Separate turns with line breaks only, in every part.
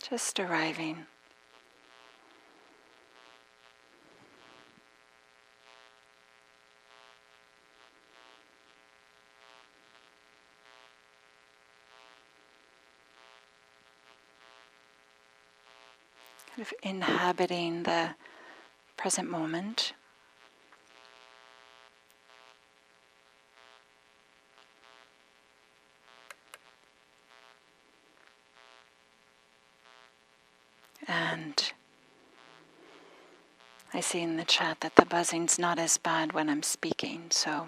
Just arriving. Kind of inhabiting the present moment. And I see in the chat that the buzzing's not as bad when I'm speaking, so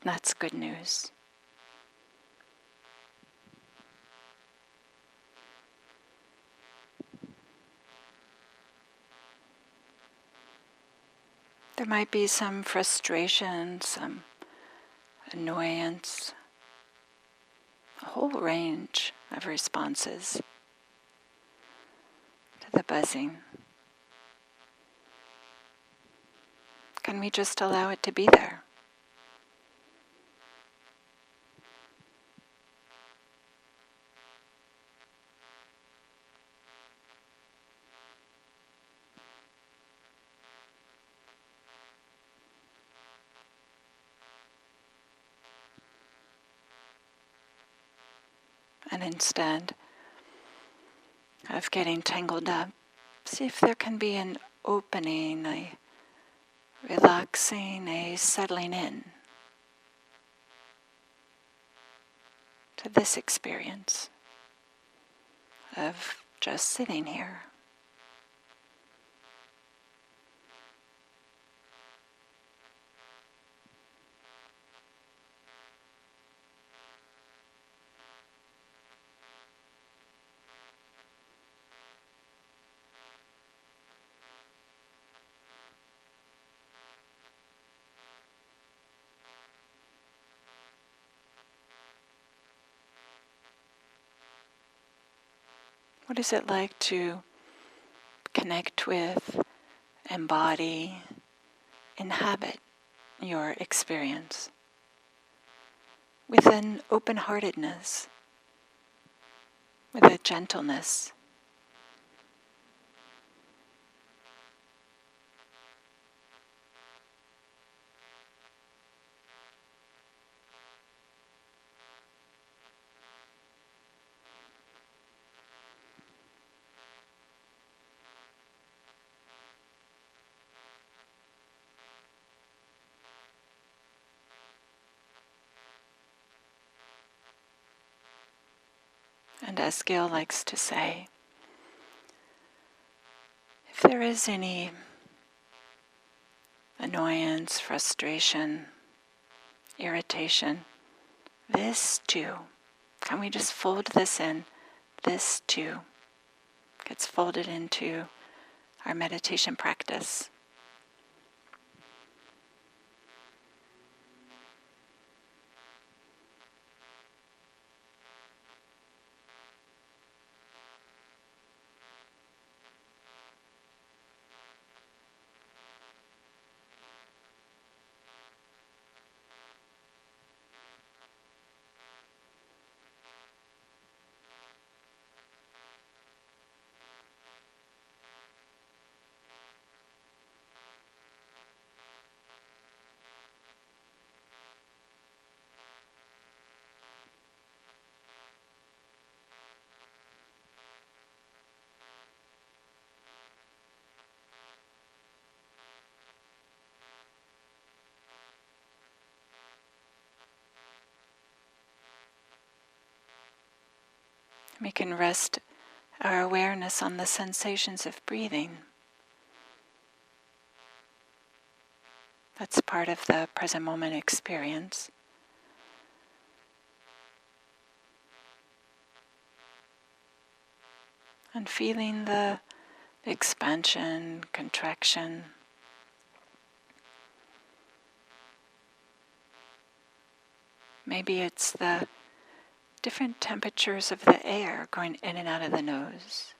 that's good news. There might be some frustration, some annoyance, a whole range of responses to the buzzing. Can we just allow it to be there? And instead of getting tangled up, see if there can be an opening, a relaxing, a settling in to this experience of just sitting here. What is it like to connect with, embody, inhabit your experience with an open-heartedness, with a gentleness? And as Gail likes to say, if there is any annoyance, frustration, irritation, this too, can we just fold this in? This too gets folded into our meditation practice. We can rest our awareness on the sensations of breathing. That's part of the present moment experience. And feeling the expansion, contraction. Maybe it's the different temperatures of the air going in and out of the nose.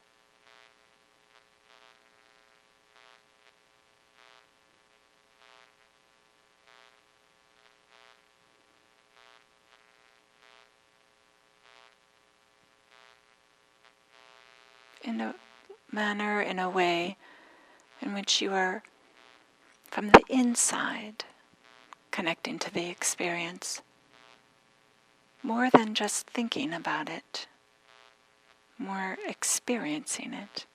in a manner, in a way in which you are from the inside connecting to the experience more than just thinking about it, more experiencing it.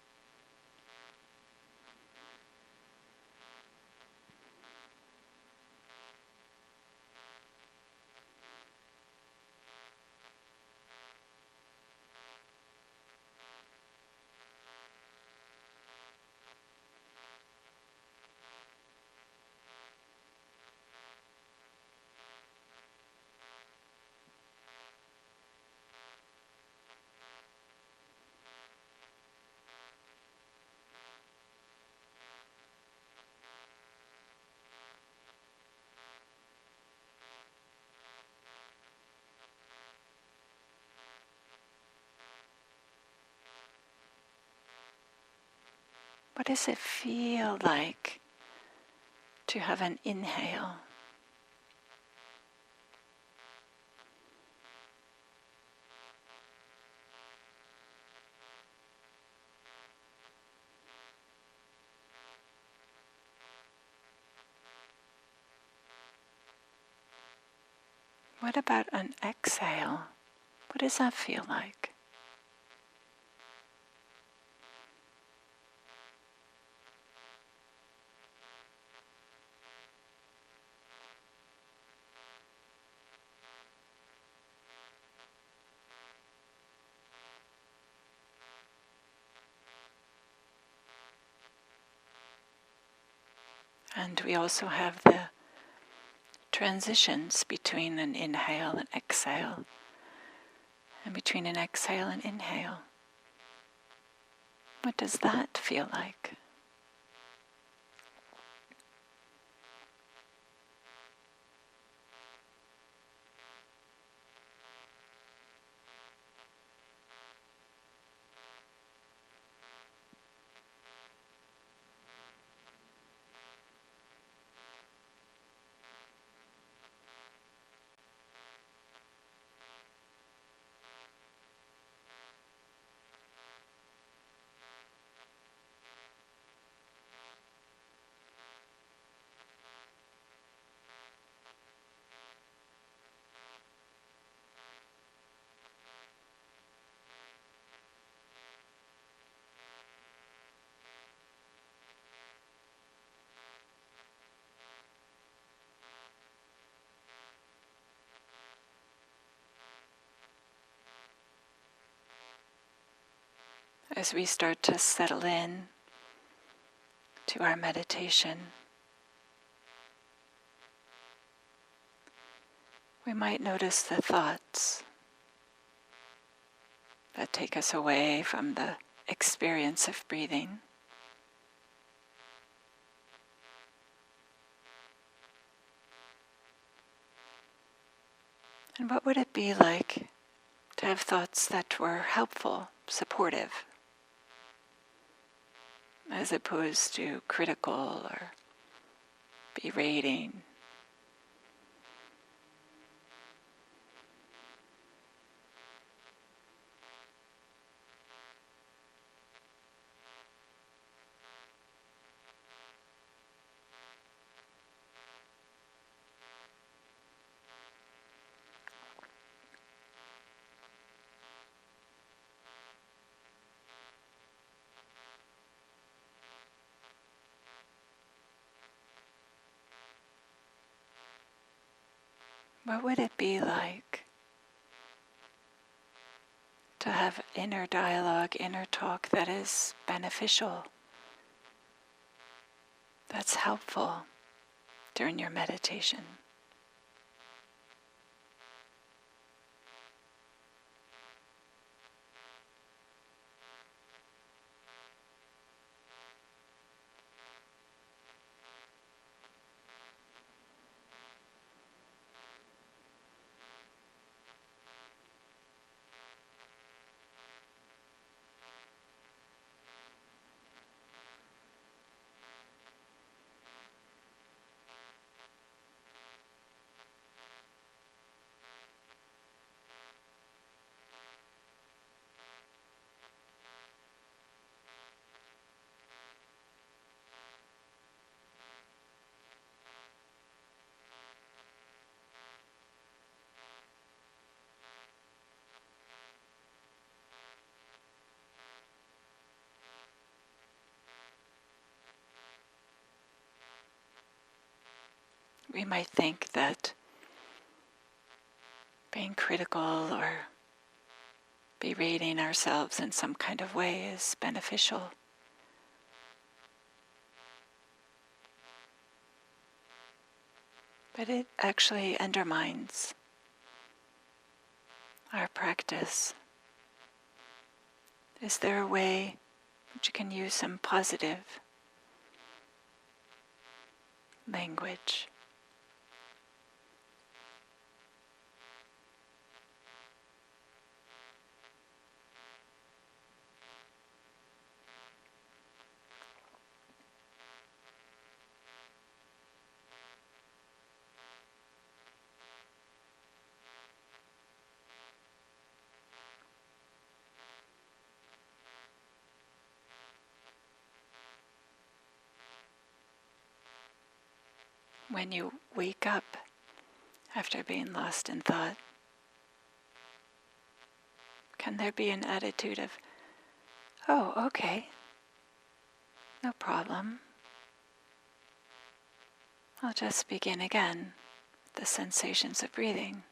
What does it feel like to have an inhale? What about an exhale? What does that feel like? And we also have the transitions between an inhale and exhale, and between an exhale and inhale. What does that feel like? As we start to settle in to our meditation, we might notice the thoughts that take us away from the experience of breathing. And what would it be like to have thoughts that were helpful, supportive, as opposed to critical or berating? What would it be like to have inner dialogue, inner talk that is beneficial, that's helpful during your meditation? might think that being critical or berating ourselves in some kind of way is beneficial. But it actually undermines our practice. Is there a way that you can use some positive language? When you wake up after being lost in thought, can there be an attitude of, oh, okay, no problem. I'll just begin again with the sensations of breathing.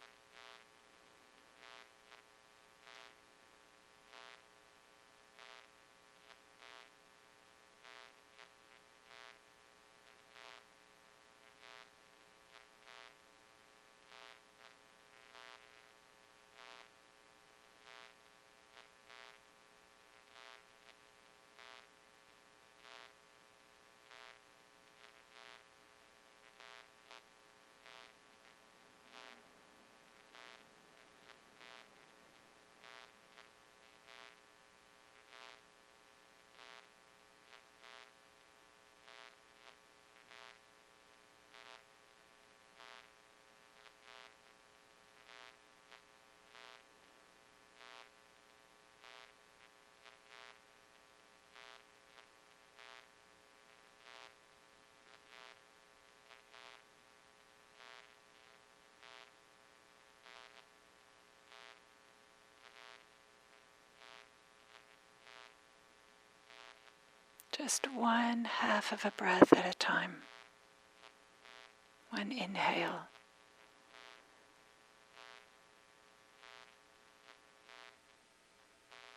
Just one half of a breath at a time. One inhale.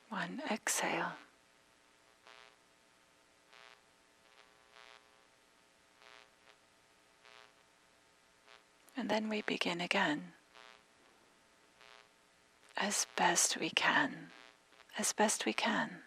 One exhale. And then we begin again. As best we can. As best we can.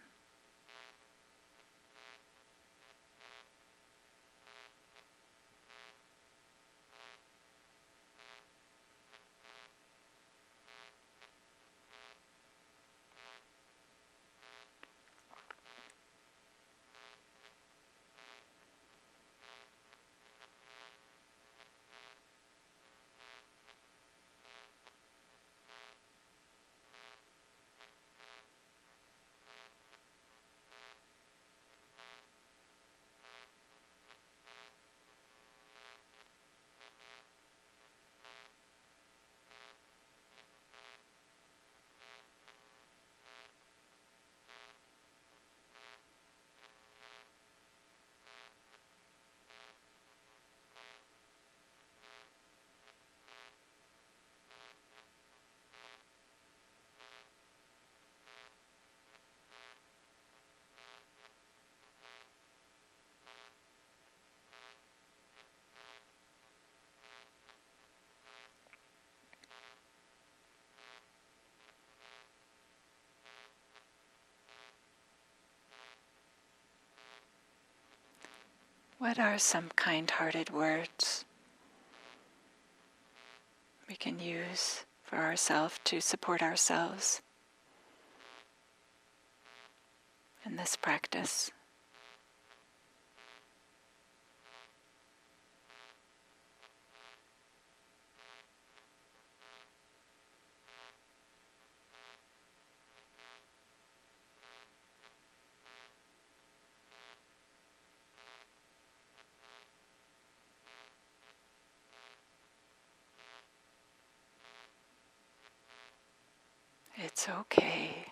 What are some kind-hearted words we can use for ourselves to support ourselves in this practice? It's okay.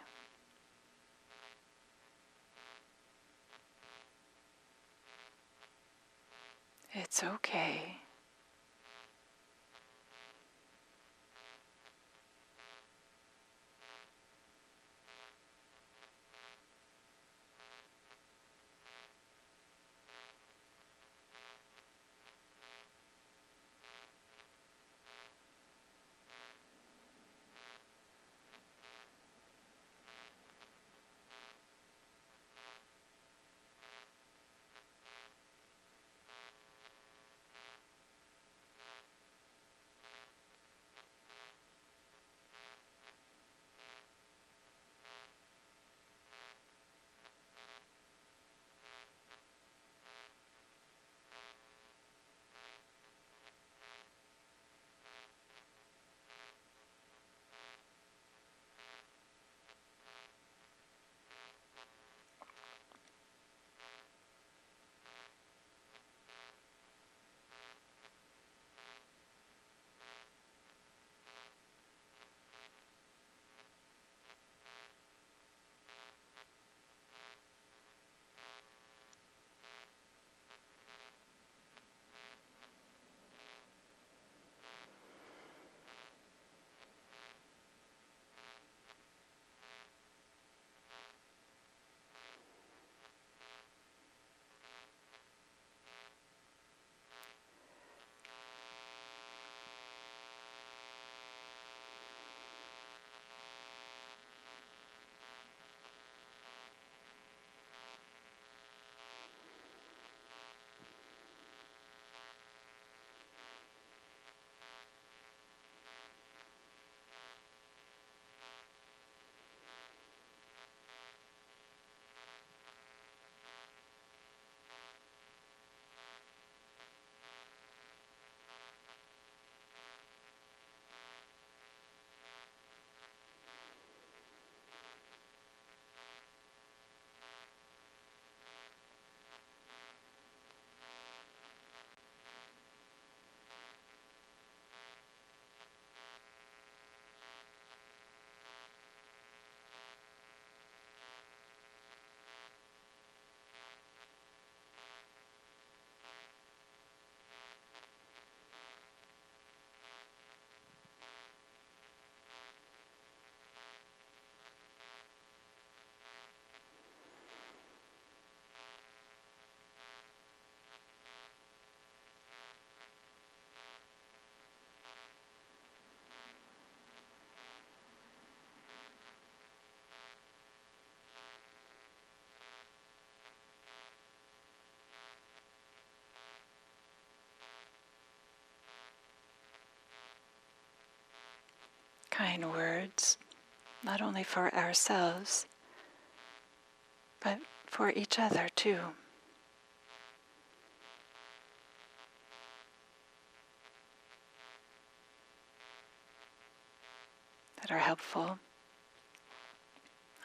It's okay. kind words, not only for ourselves, but for each other too. That are helpful.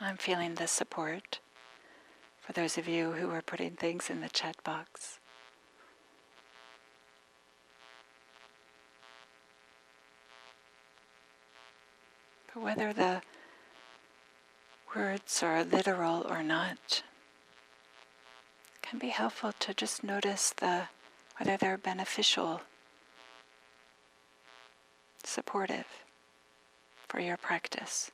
I'm feeling the support for those of you who are putting things in the chat box. But whether the words are literal or not, it can be helpful to just notice whether they're beneficial, supportive for your practice.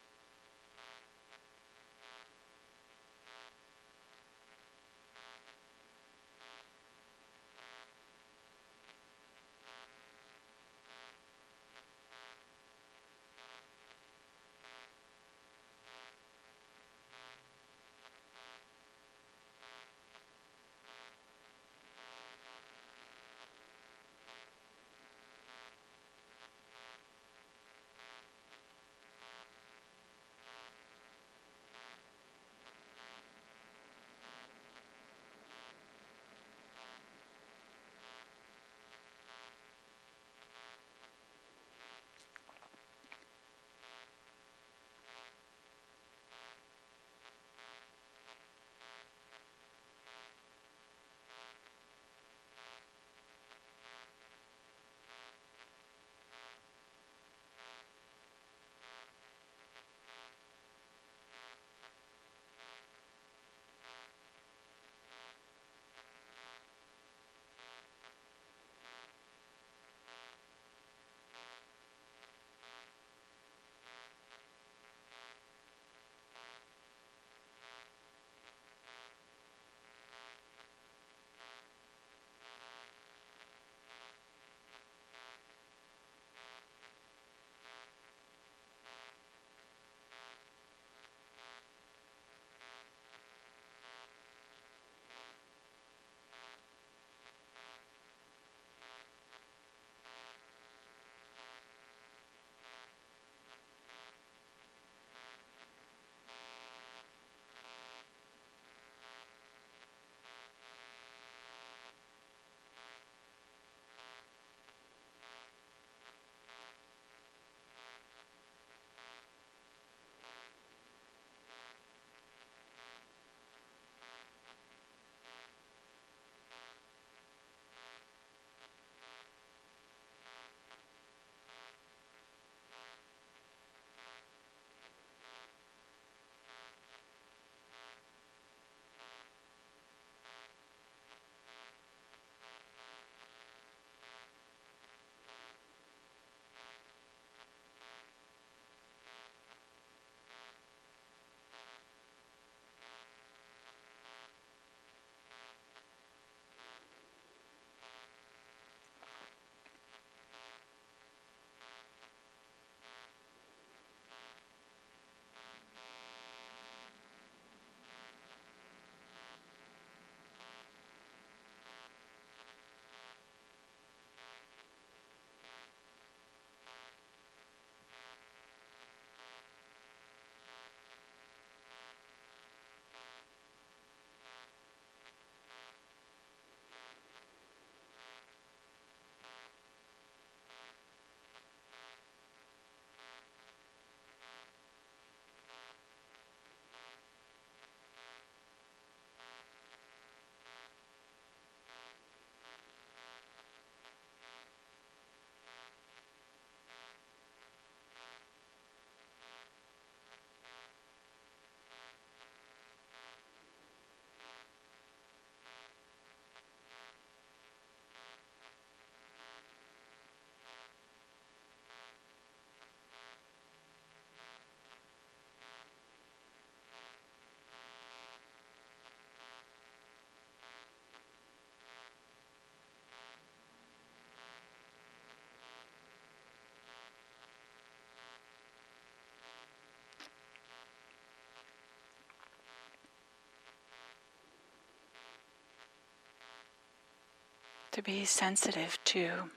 To be sensitive to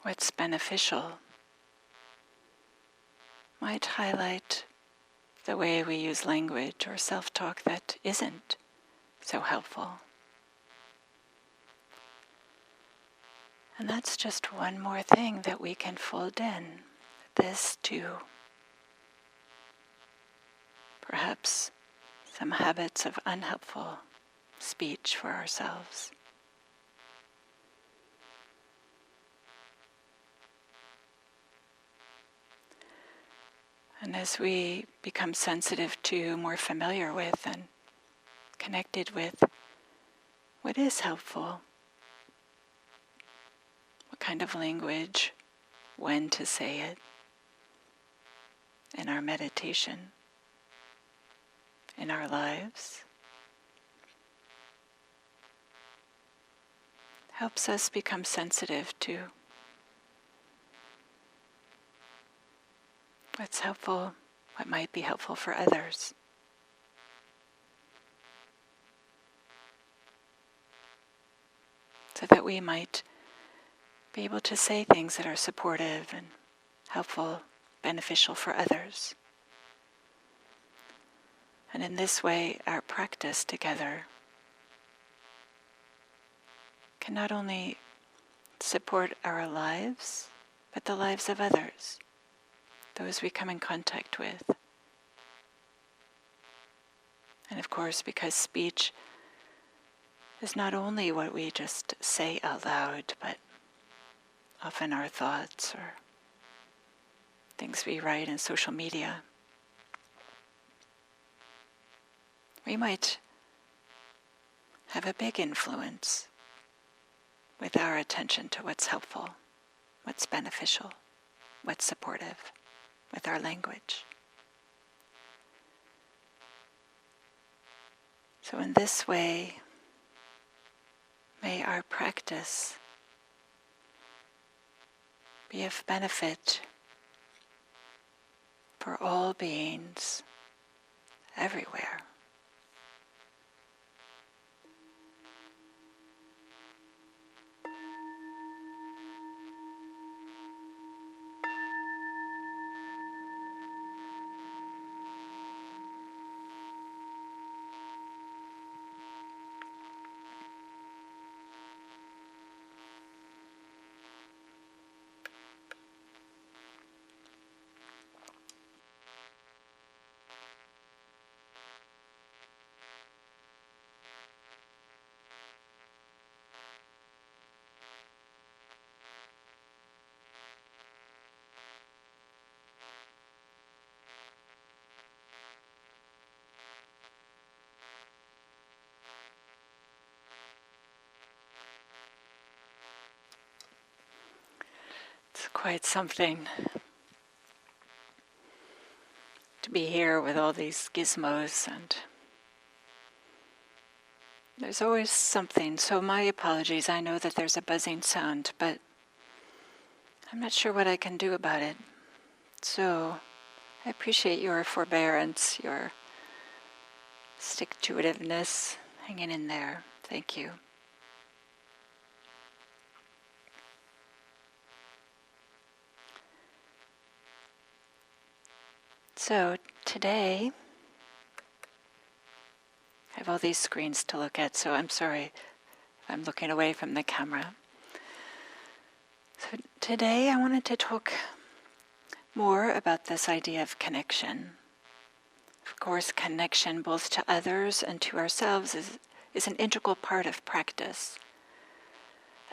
what's beneficial might highlight the way we use language or self-talk that isn't so helpful. And that's just one more thing that we can fold in. This too. Perhaps some habits of unhelpful speech for ourselves. And as we become sensitive to, more familiar with, and connected with what is helpful, what kind of language, when to say it in our meditation, in our lives, helps us become sensitive to what's helpful, what might be helpful for others. So that we might be able to say things that are supportive and helpful, beneficial for others. And in this way, our practice together can not only support our lives, but the lives of others, those we come in contact with. And of course, because speech is not only what we just say out loud, but often our thoughts or things we write in social media, we might have a big influence with our attention to what's helpful, what's beneficial, what's supportive, with our language. So in this way, may our practice be of benefit for all beings everywhere. It's quite something to be here with all these gizmos, and there's always something. So my apologies, I know that there's a buzzing sound, but I'm not sure what I can do about it. So I appreciate your forbearance, your stick-to-itiveness, hanging in there. Thank you. So today, I have all these screens to look at, so I'm sorry if I'm looking away from the camera. So today I wanted to talk more about this idea of connection. Of course, connection both to others and to ourselves is an integral part of practice.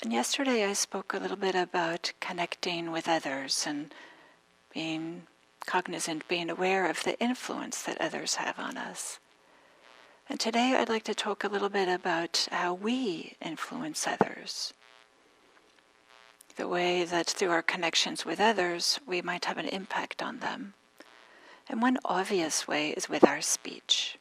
And yesterday I spoke a little bit about connecting with others and being cognizant, being aware of the influence that others have on us. And today I'd like to talk a little bit about how we influence others. The way that through our connections with others, we might have an impact on them. And one obvious way is with our speech.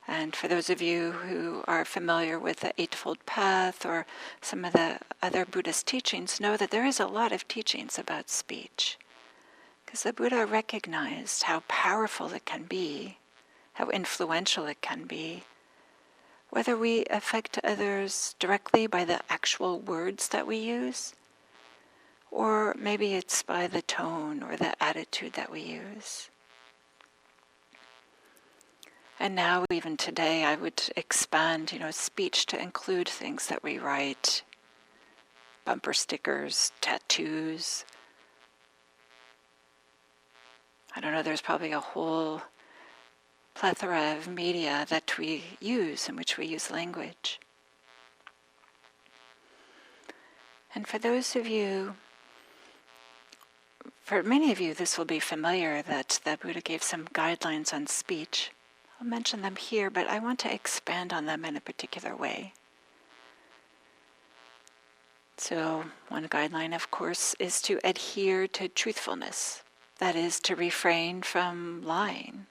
And for those of you who are familiar with the Eightfold Path or some of the other Buddhist teachings, know that there is a lot of teachings about speech. Because the Buddha recognized how powerful it can be, how influential it can be, whether we affect others directly by the actual words that we use, or maybe it's by the tone or the attitude that we use. And now, even today, I would expand, speech to include things that we write, bumper stickers, tattoos. I don't know, there's probably a whole plethora of media that we use, in which we use language. And for many of you, this will be familiar, that the Buddha gave some guidelines on speech. I'll mention them here, but I want to expand on them in a particular way. So, one guideline, of course, is to adhere to truthfulness. That is, to refrain from lying.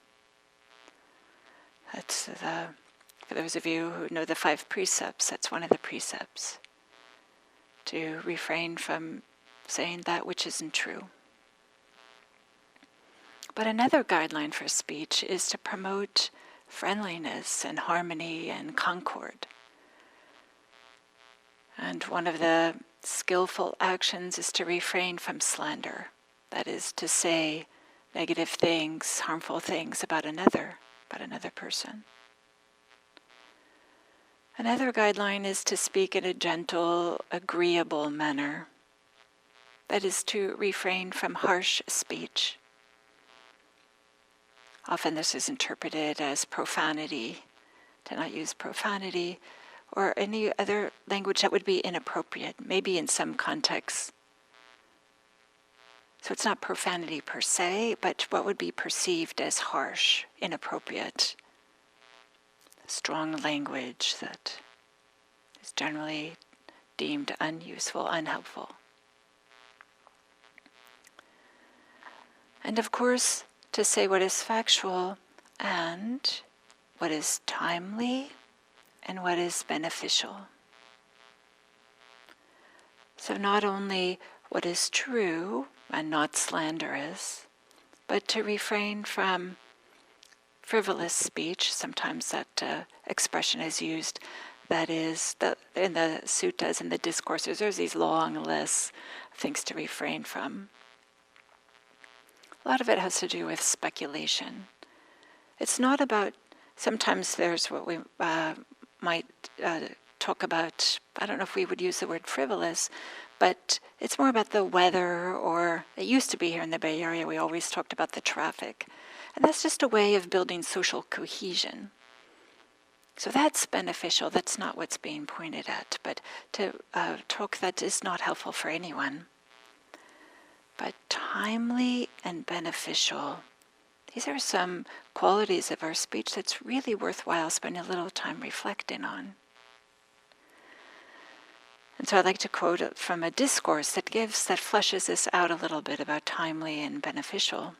That's for those of you who know the 5 precepts, that's one of the precepts. To refrain from saying that which isn't true. But another guideline for speech is to promote friendliness and harmony and concord. And one of the skillful actions is to refrain from slander. That is, to say negative things, harmful things about another person. Another guideline is to speak in a gentle, agreeable manner. That is, to refrain from harsh speech. Often this is interpreted as profanity, to not use profanity, or any other language that would be inappropriate, maybe in some contexts. So it's not profanity per se, but what would be perceived as harsh, inappropriate, strong language that is generally deemed unuseful, unhelpful. And of course, to say what is factual and what is timely and what is beneficial. So not only what is true and not slanderous, but to refrain from frivolous speech. Sometimes that expression is used. That is, in the suttas and the discourses, there's these long lists of things to refrain from. A lot of it has to do with speculation. It's not about, sometimes there's what we might talk about, I don't know if we would use the word frivolous, but it's more about the weather, or it used to be here in the Bay Area, we always talked about the traffic. And that's just a way of building social cohesion. So that's beneficial, that's not what's being pointed at, but to talk that is not helpful for anyone. But timely and beneficial. These are some qualities of our speech that's really worthwhile spending a little time reflecting on. And so I'd like to quote from a discourse that fleshes this out a little bit about timely and beneficial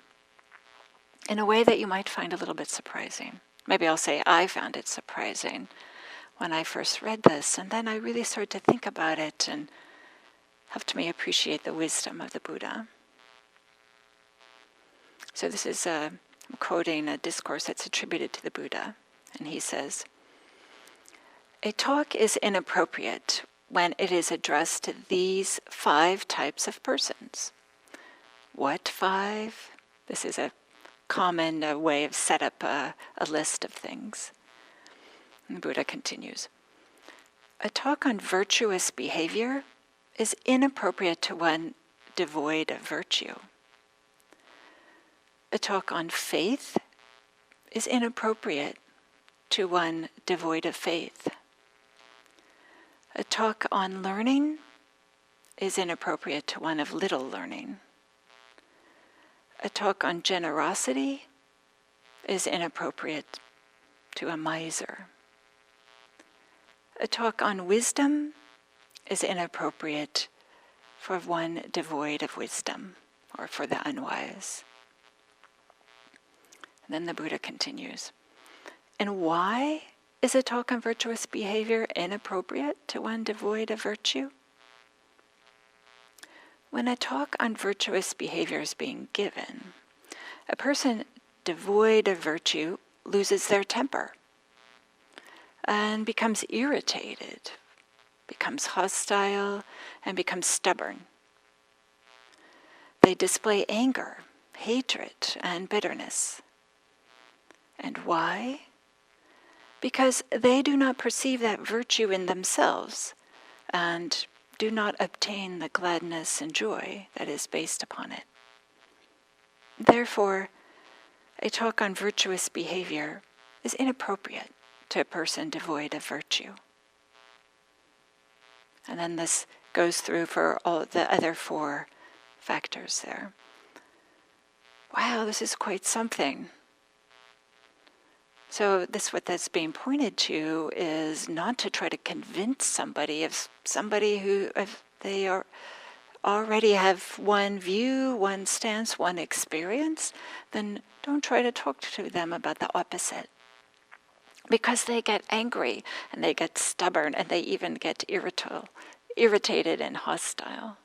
in a way that you might find a little bit surprising. Maybe I'll say I found it surprising when I first read this, and then I really started to think about it and helped me appreciate the wisdom of the Buddha. So this is I'm quoting a discourse that's attributed to the Buddha, and he says, "A talk is inappropriate when it is addressed to these 5 types of persons." What 5? This is a common way of set up a list of things. And the Buddha continues, "A talk on virtuous behavior is inappropriate to one devoid of virtue. A talk on faith is inappropriate to one devoid of faith. A talk on learning is inappropriate to one of little learning. A talk on generosity is inappropriate to a miser. A talk on wisdom is inappropriate for one devoid of wisdom, or for the unwise." And then the Buddha continues, "And why is a talk on virtuous behavior inappropriate to one devoid of virtue? When a talk on virtuous behavior is being given, a person devoid of virtue loses their temper and becomes irritated, becomes hostile, and becomes stubborn. they display anger, hatred, and bitterness. And why? Because they do not perceive that virtue in themselves and do not obtain the gladness and joy that is based upon it. Therefore, a talk on virtuous behavior is inappropriate to a person devoid of virtue. And then this goes through for all the other 4 factors there. Wow, this is quite something. So what that's being pointed to is not to try to convince somebody of somebody who, if they are already have one view, one stance, one experience, then don't try to talk to them about the opposite. Because they get angry and they get stubborn and they even get irritated and hostile.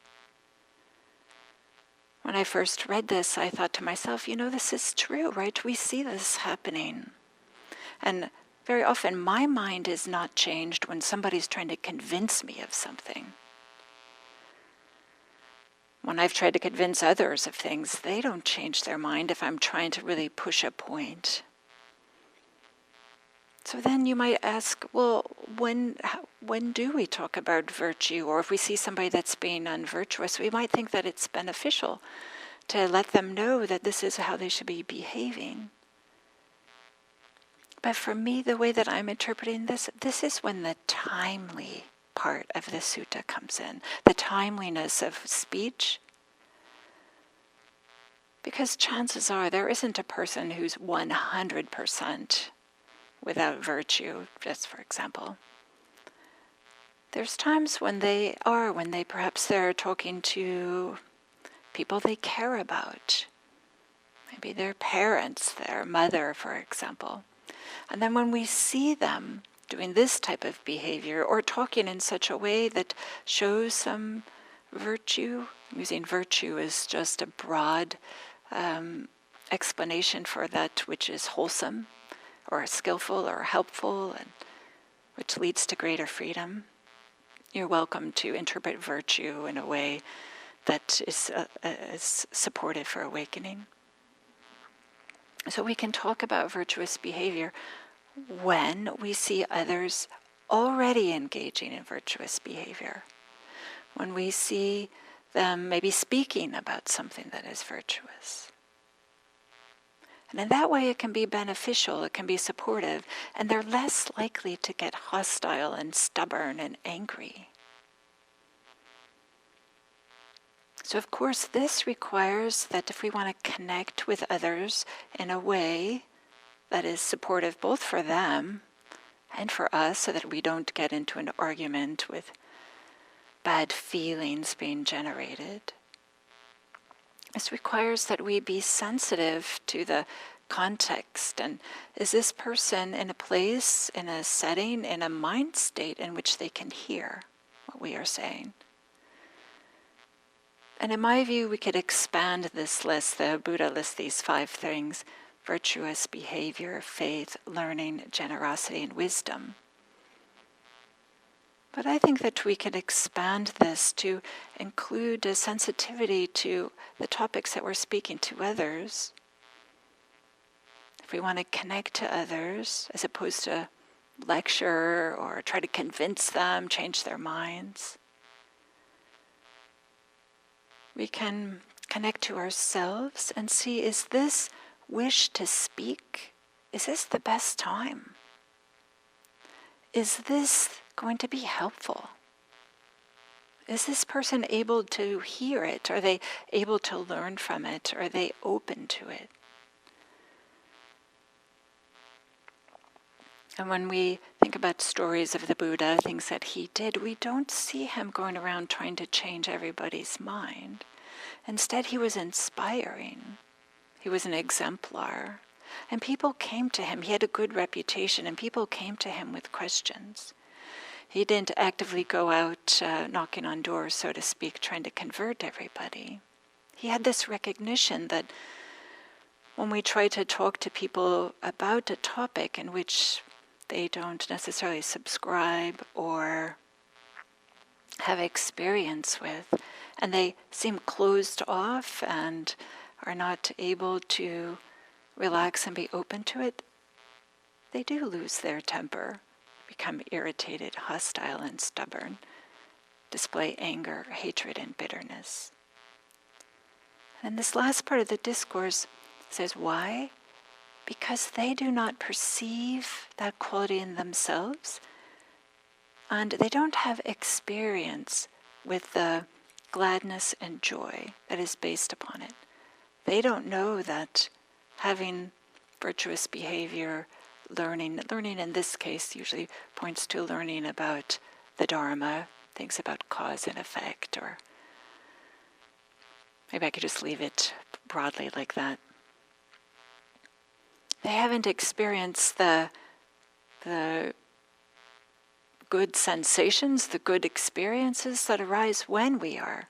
When I first read this, I thought to myself, this is true, right? We see this happening. And very often my mind is not changed when somebody's trying to convince me of something. When I've tried to convince others of things, they don't change their mind if I'm trying to really push a point. So then you might ask, well, when do we talk about virtue? Or if we see somebody that's being unvirtuous, we might think that it's beneficial to let them know that this is how they should be behaving. But for me, the way that I'm interpreting this is when the timely part of the sutta comes in, the timeliness of speech. Because chances are there isn't a person who's 100% without virtue, just for example. There's times when perhaps they're talking to people they care about. Maybe their parents, their mother, for example. And then when we see them doing this type of behavior or talking in such a way that shows some virtue, I'm using virtue as just a broad explanation for that which is wholesome or skillful or helpful and which leads to greater freedom. You're welcome to interpret virtue in a way that is supportive for awakening. So we can talk about virtuous behavior when we see others already engaging in virtuous behavior, when we see them maybe speaking about something that is virtuous. And in that way it can be beneficial, it can be supportive, and they're less likely to get hostile and stubborn and angry. So of course this requires that if we want to connect with others in a way that is supportive both for them and for us, so that we don't get into an argument with bad feelings being generated, this requires that we be sensitive to the context. And is this person in a place, in a setting, in a mind state in which they can hear what we are saying? And in my view, we could expand this list. The Buddha lists these 5 things: virtuous behavior, faith, learning, generosity, and wisdom. But I think that we could expand this to include a sensitivity to the topics that we're speaking to others. If we want to connect to others, as opposed to lecture or try to convince them, change their minds, we can connect to ourselves and see, is this wish to speak, is this the best time? Is this going to be helpful? Is this person able to hear it? Are they able to learn from it? Are they open to it? And when we think about stories of the Buddha, things that he did, we don't see him going around trying to change everybody's mind. Instead, he was inspiring. He was an exemplar. And people came to him. He had a good reputation, and people came to him with questions. He didn't actively go out knocking on doors, so to speak, trying to convert everybody. He had this recognition that when we try to talk to people about a topic in which they don't necessarily subscribe or have experience with, and they seem closed off and are not able to relax and be open to it, they do lose their temper, become irritated, hostile, and stubborn, display anger, hatred, and bitterness. And this last part of the discourse says, why? Because they do not perceive that quality in themselves, and they don't have experience with the gladness and joy that is based upon it. They don't know that having virtuous behavior, learning in this case usually points to learning about the Dharma, things about cause and effect, or maybe I could just leave it broadly like that. They haven't experienced the good sensations, the good experiences that arise when we are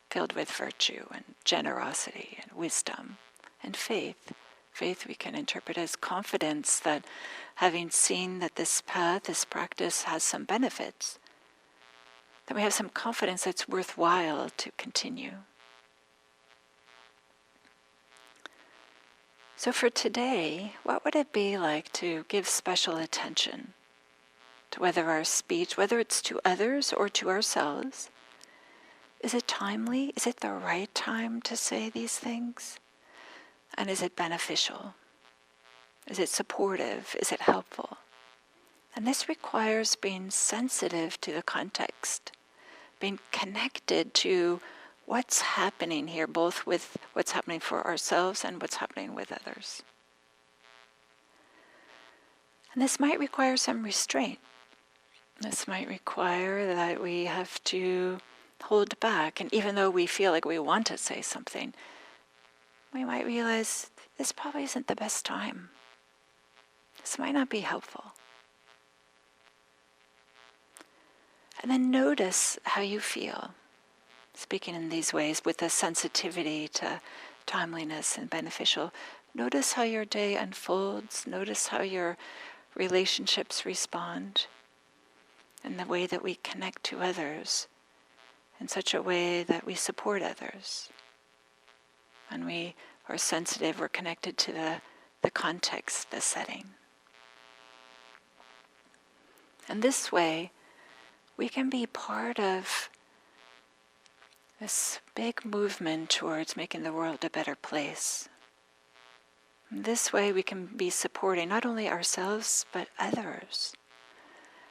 filled with virtue and generosity and wisdom and faith. Faith we can interpret as confidence that having seen that this path, this practice has some benefits, that we have some confidence that it's worthwhile to continue. So for today, what would it be like to give special attention to whether our speech, whether it's to others or to ourselves, is it timely? Is it the right time to say these things? And is it beneficial? Is it supportive? Is it helpful? And this requires being sensitive to the context, being connected to what's happening here, both with what's happening for ourselves and what's happening with others. And this might require some restraint. This might require that we have to hold back. And even though we feel like we want to say something, we might realize this probably isn't the best time. This might not be helpful. And then notice how you feel, speaking in these ways with a sensitivity to timeliness and beneficial. Notice how your day unfolds. Notice how your relationships respond, and the way that we connect to others in such a way that we support others. And we are sensitive, we're connected to the context, the setting. And this way, we can be part of this big movement towards making the world a better place. And this way we can be supporting not only ourselves, but others,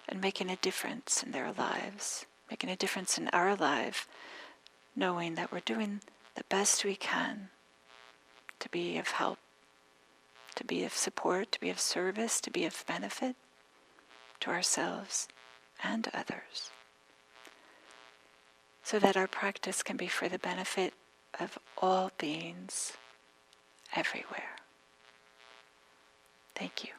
and making a difference in their lives, making a difference in our life, knowing that we're doing the best we can to be of help, to be of support, to be of service, to be of benefit to ourselves and others, so that our practice can be for the benefit of all beings everywhere. Thank you.